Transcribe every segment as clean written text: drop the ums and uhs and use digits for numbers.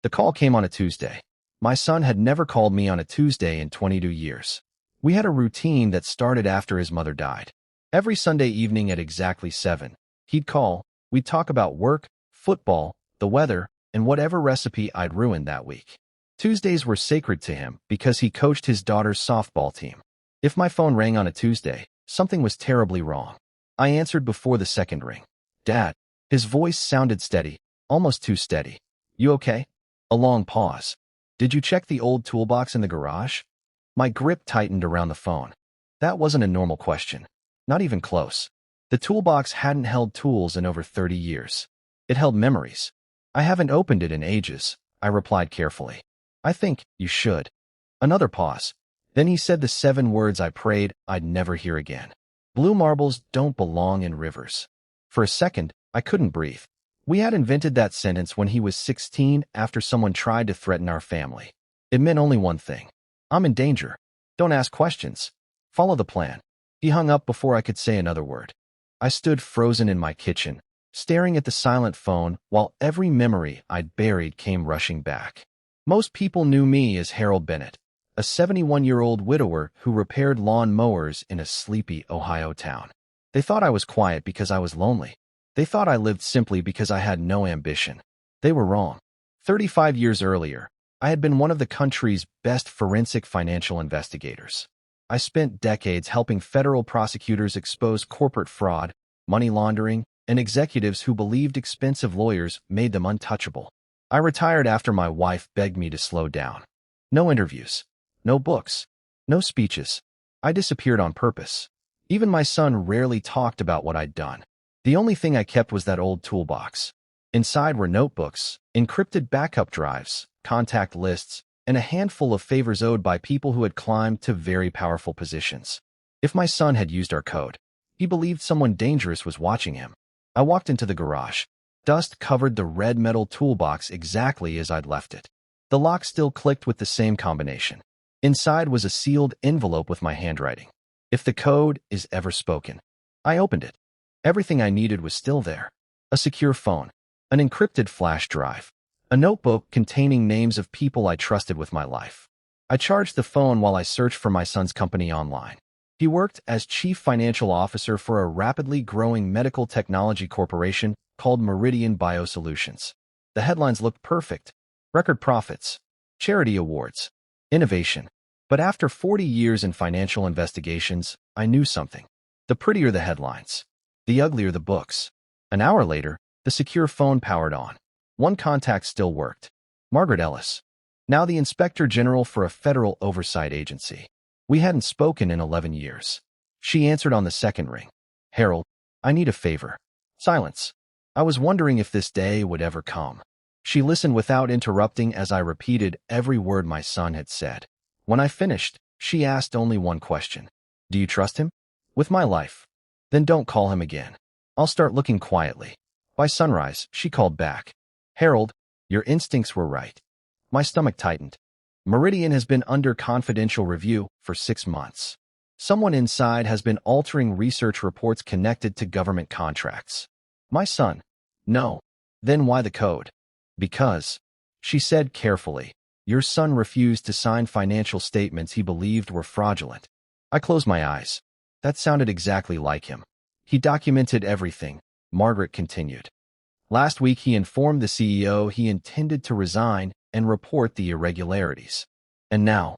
The call came on a Tuesday. My son had never called me on a Tuesday in 22 years. We had a routine that started after his mother died. Every Sunday evening at exactly 7, he'd call. We'd talk about work, football, the weather, and whatever recipe I'd ruined that week. Tuesdays were sacred to him because he coached his daughter's softball team. If my phone rang on a Tuesday, something was terribly wrong. I answered before the second ring. "Dad." His voice sounded steady, almost too steady. "You okay?" A long pause. "Did you check the old toolbox in the garage?" My grip tightened around the phone. That wasn't a normal question. Not even close. The toolbox hadn't held tools in over 30 years. It held memories. "I haven't opened it in ages," I replied carefully. "I think you should." Another pause. Then he said the 7 words I prayed I'd never hear again. "Blue marbles don't belong in rivers." For a second, I couldn't breathe. We had invented that sentence when he was 16 after someone tried to threaten our family. It meant only one thing. I'm in danger. Don't ask questions. Follow the plan. He hung up before I could say another word. I stood frozen in my kitchen, staring at the silent phone while every memory I'd buried came rushing back. Most people knew me as Harold Bennett, a 71-year-old widower who repaired lawn mowers in a sleepy Ohio town. They thought I was quiet because I was lonely. They thought I lived simply because I had no ambition. They were wrong. 35 years earlier, I had been one of the country's best forensic financial investigators. I spent decades helping federal prosecutors expose corporate fraud, money laundering, and executives who believed expensive lawyers made them untouchable. I retired after my wife begged me to slow down. No interviews, no books, no speeches. I disappeared on purpose. Even my son rarely talked about what I'd done. The only thing I kept was that old toolbox. Inside were notebooks, encrypted backup drives, contact lists, and a handful of favors owed by people who had climbed to very powerful positions. If my son had used our code, he believed someone dangerous was watching him. I walked into the garage. Dust covered the red metal toolbox exactly as I'd left it. The lock still clicked with the same combination. Inside was a sealed envelope with my handwriting. "If the code is ever spoken." I opened it. Everything I needed was still there. A secure phone, an encrypted flash drive, a notebook containing names of people I trusted with my life. I charged the phone while I searched for my son's company online. He worked as chief financial officer for a rapidly growing medical technology corporation called Meridian Biosolutions. The headlines looked perfect. Record profits, charity awards, innovation. But after 40 years in financial investigations, I knew something. The prettier the headlines, the uglier the books. An hour later, the secure phone powered on. One contact still worked. Margaret Ellis, now the Inspector General for a federal oversight agency. We hadn't spoken in 11 years. She answered on the second ring. "Harold, I need a favor." Silence. I was wondering if this day would ever come. She listened without interrupting as I repeated every word my son had said. When I finished, she asked only one question. "Do you trust him?" "With my life." "Then don't call him again. I'll start looking quietly." By sunrise, she called back. "Harold, your instincts were right." My stomach tightened. Meridian has been under confidential review for 6 months. Someone inside has been altering research reports connected to government contracts. My son. No. Then why the code? "Because," she said carefully, "your son refused to sign financial statements he believed were fraudulent." I closed my eyes. That sounded exactly like him. "He documented everything," Margaret continued. "Last week he informed the CEO he intended to resign and report the irregularities. And now,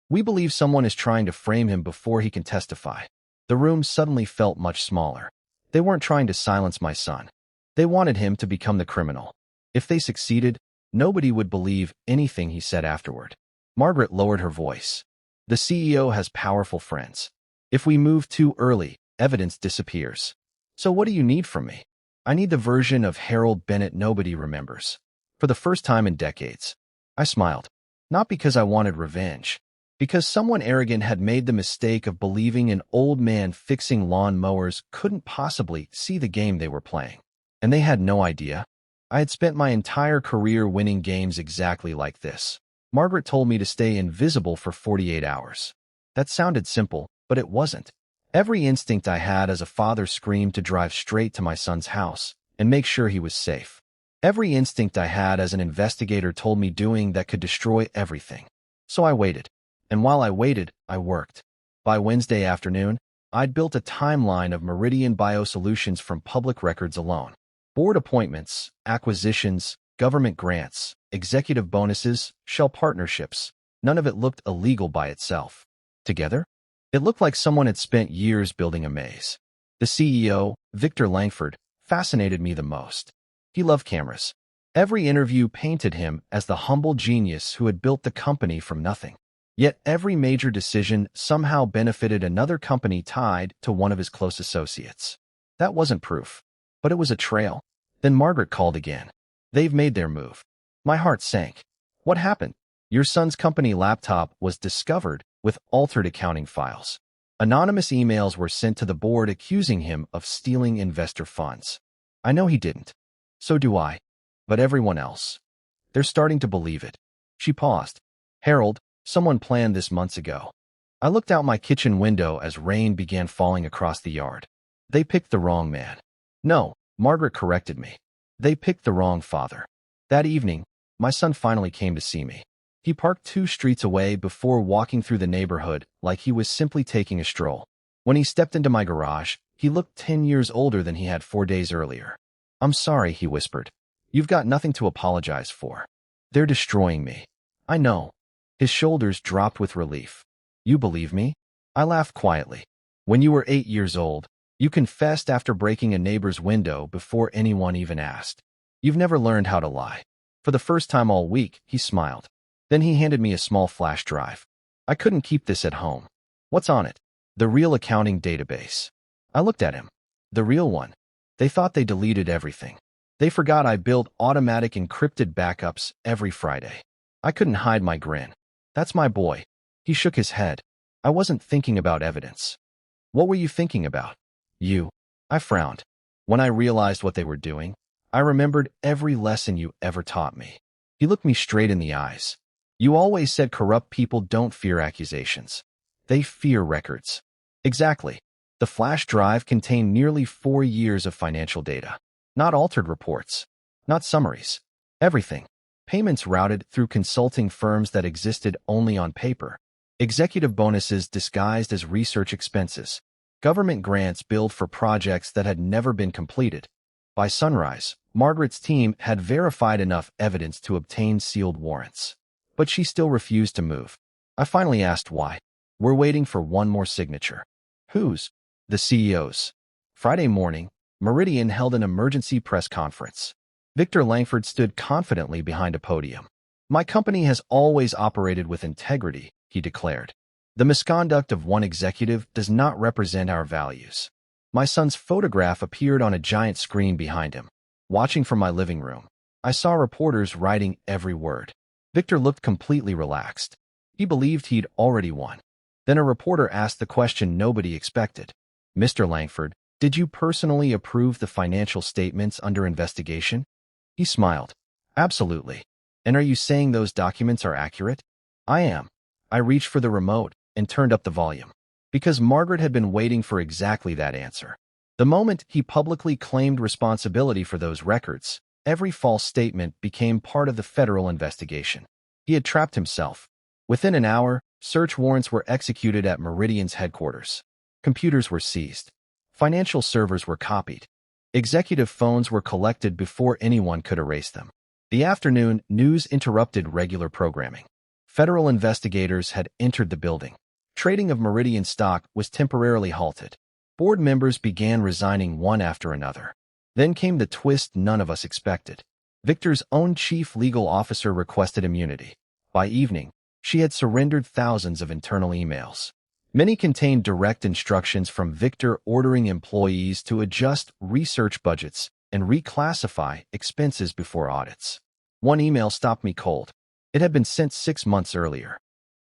we believe someone is trying to frame him before he can testify." The room suddenly felt much smaller. They weren't trying to silence my son. They wanted him to become the criminal. If they succeeded, nobody would believe anything he said afterward. Margaret lowered her voice. "The CEO has powerful friends. If we move too early, evidence disappears. So what do you need from me?" "I need the version of Harold Bennett nobody remembers." For the first time in decades, I smiled. Not because I wanted revenge. Because someone arrogant had made the mistake of believing an old man fixing lawn mowers couldn't possibly see the game they were playing. And they had no idea. I had spent my entire career winning games exactly like this. Margaret told me to stay invisible for 48 hours. That sounded simple, but it wasn't. Every instinct I had as a father screamed to drive straight to my son's house and make sure he was safe. Every instinct I had as an investigator told me doing that could destroy everything. So I waited. And while I waited, I worked. By Wednesday afternoon, I'd built a timeline of Meridian Biosolutions from public records alone. Board appointments, acquisitions, government grants, executive bonuses, shell partnerships. None of it looked illegal by itself. Together, it looked like someone had spent years building a maze. The CEO, Victor Langford, fascinated me the most. He loved cameras. Every interview painted him as the humble genius who had built the company from nothing. Yet every major decision somehow benefited another company tied to one of his close associates. That wasn't proof, but it was a trail. Then Margaret called again. They've made their move. My heart sank. What happened? Your son's company laptop was discovered with altered accounting files. Anonymous emails were sent to the board accusing him of stealing investor funds. I know he didn't. So do I. But everyone else. They're starting to believe it. She paused. Harold, someone planned this months ago. I looked out my kitchen window as rain began falling across the yard. They picked the wrong man. No, Margaret corrected me. They picked the wrong father. That evening, my son finally came to see me. He parked 2 streets away before walking through the neighborhood like he was simply taking a stroll. When he stepped into my garage, he looked 10 years older than he had 4 days earlier. I'm sorry, he whispered. You've got nothing to apologize for. They're destroying me. I know. His shoulders dropped with relief. You believe me? I laughed quietly. When you were 8 years old, you confessed after breaking a neighbor's window before anyone even asked. You've never learned how to lie. For the first time all week, he smiled. Then he handed me a small flash drive. I couldn't keep this at home. What's on it? The real accounting database. I looked at him. The real one. They thought they deleted everything. They forgot I built automatic encrypted backups every Friday. I couldn't hide my grin. That's my boy. He shook his head. I wasn't thinking about evidence. What were you thinking about? You. I frowned. When I realized what they were doing, I remembered every lesson you ever taught me. He looked me straight in the eyes. You always said corrupt people don't fear accusations. They fear records. Exactly. The flash drive contained nearly 4 years of financial data. Not altered reports. Not summaries. Everything. Payments routed through consulting firms that existed only on paper. Executive bonuses disguised as research expenses. Government grants billed for projects that had never been completed. By sunrise, Margaret's team had verified enough evidence to obtain sealed warrants. But she still refused to move. I finally asked why. We're waiting for one more signature. Whose? The CEO's. Friday morning, Meridian held an emergency press conference. Victor Langford stood confidently behind a podium. My company has always operated with integrity, he declared. The misconduct of one executive does not represent our values. My son's photograph appeared on a giant screen behind him. Watching from my living room, I saw reporters writing every word. Victor looked completely relaxed. He believed he'd already won. Then a reporter asked the question nobody expected. Mr. Langford, did you personally approve the financial statements under investigation? He smiled. Absolutely. And are you saying those documents are accurate? I am. I reached for the remote and turned up the volume. Because Margaret had been waiting for exactly that answer. The moment he publicly claimed responsibility for those records, every false statement became part of the federal investigation. He had trapped himself. Within an hour, search warrants were executed at Meridian's headquarters. Computers were seized. Financial servers were copied. Executive phones were collected before anyone could erase them. The afternoon news interrupted regular programming. Federal investigators had entered the building. Trading of Meridian stock was temporarily halted. Board members began resigning one after another. Then came the twist none of us expected. Victor's own chief legal officer requested immunity. By evening, she had surrendered thousands of internal emails. Many contained direct instructions from Victor ordering employees to adjust research budgets and reclassify expenses before audits. One email stopped me cold. It had been sent 6 months earlier.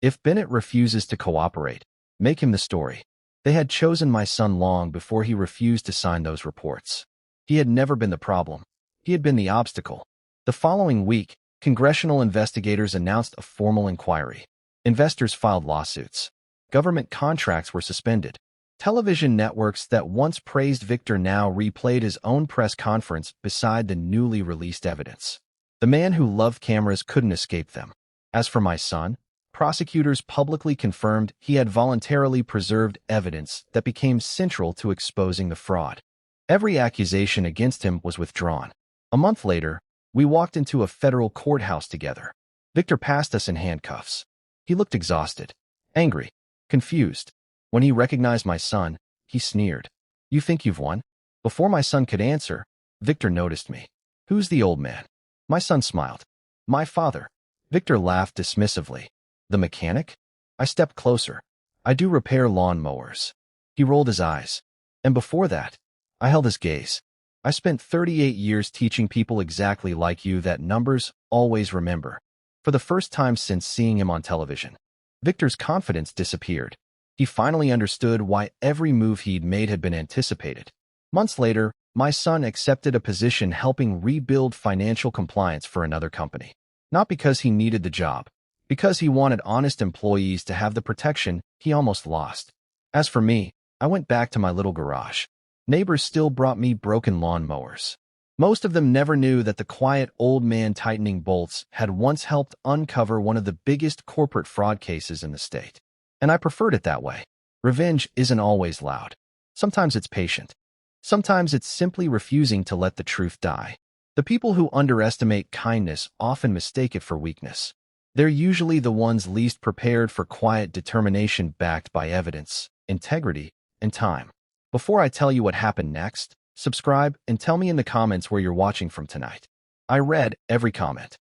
If Bennett refuses to cooperate, make him the story. They had chosen my son long before he refused to sign those reports. He had never been the problem. He had been the obstacle. The following week, congressional investigators announced a formal inquiry. Investors filed lawsuits. Government contracts were suspended. Television networks that once praised Victor now replayed his own press conference beside the newly released evidence. The man who loved cameras couldn't escape them. As for my son, prosecutors publicly confirmed he had voluntarily preserved evidence that became central to exposing the fraud. Every accusation against him was withdrawn. A month later, we walked into a federal courthouse together. Victor passed us in handcuffs. He looked exhausted, angry, confused. When he recognized my son, he sneered. "You think you've won?" Before my son could answer, Victor noticed me. "Who's the old man?" My son smiled. "My father." Victor laughed dismissively. "The mechanic?" I stepped closer. "I do repair lawn mowers." He rolled his eyes. "And before that?" I held his gaze. "I spent 38 years teaching people exactly like you that numbers always remember." For the first time since seeing him on television, Victor's confidence disappeared. He finally understood why every move he'd made had been anticipated. Months later, my son accepted a position helping rebuild financial compliance for another company. Not because he needed the job, because he wanted honest employees to have the protection he almost lost. As for me, I went back to my little garage. Neighbors still brought me broken lawn mowers. Most of them never knew that the quiet old man tightening bolts had once helped uncover one of the biggest corporate fraud cases in the state. And I preferred it that way. Revenge isn't always loud. Sometimes it's patient. Sometimes it's simply refusing to let the truth die. The people who underestimate kindness often mistake it for weakness. They're usually the ones least prepared for quiet determination backed by evidence, integrity, and time. Before I tell you what happened next, subscribe and tell me in the comments where you're watching from tonight. I read every comment.